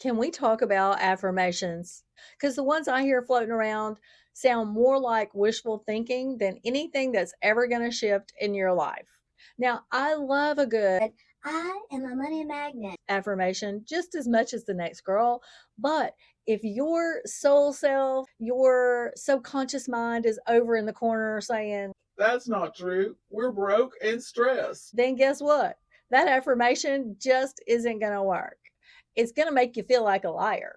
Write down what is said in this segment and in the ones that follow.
Can we talk about affirmations? Because the ones I hear floating around sound more like wishful thinking than anything that's ever going to shift in your life. Now, I love a good I am a money magnet. affirmation just as much as the next girl, but if your soul self, your subconscious mind is over in the corner saying, That's not true. We're broke and stressed. then guess what? That affirmation just isn't going to work. It's going to make you feel like a liar.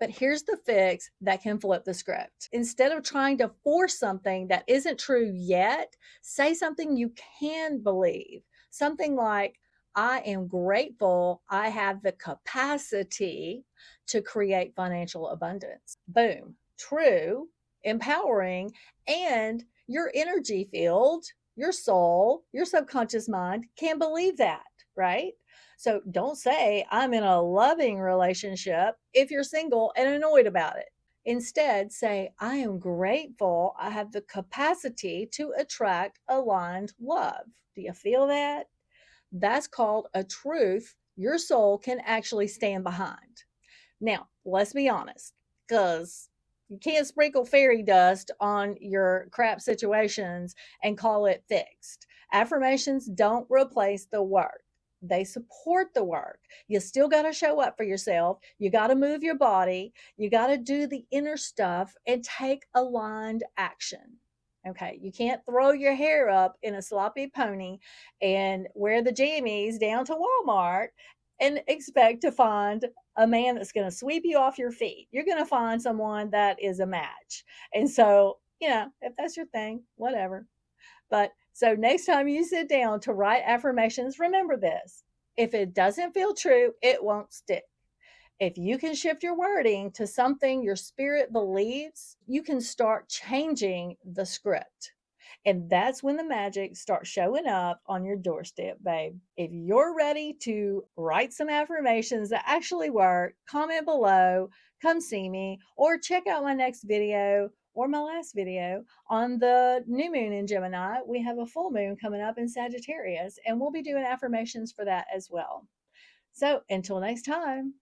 But here's the fix that can flip the script. Instead of trying to force something that isn't true yet, say something you can believe. Something like, I am grateful I have the capacity to create financial abundance. Boom. True, empowering, and your energy field, your soul, your subconscious mind can believe that, right? So don't say, I'm in a loving relationship if you're single and annoyed about it. Instead, say, I am grateful I have the capacity to attract aligned love. Do you feel that? That's called a truth your soul can actually stand behind. Now, let's be honest, because you can't sprinkle fairy dust on your crap situations and call it fixed. Affirmations don't replace the work. They support the work. You still got to show up for yourself. You got to move your body. You got to do the inner stuff and take aligned action. Okay, you can't throw your hair up in a sloppy pony and wear the jammies down to Walmart and expect to find a man that's going to sweep you off your feet. You're going to find someone that is a match. And so, if that's your thing, whatever. But so next time you sit down to write affirmations, remember this. If it doesn't feel true, it won't stick. If you can shift your wording to something your spirit believes, you can start changing the script. And that's when the magic starts showing up on your doorstep, babe. If you're ready to write some affirmations that actually work, comment below, come see me, or check out my next video or my last video on the new moon in Gemini. We have a full moon coming up in Sagittarius, and we'll be doing affirmations for that as well. So until next time.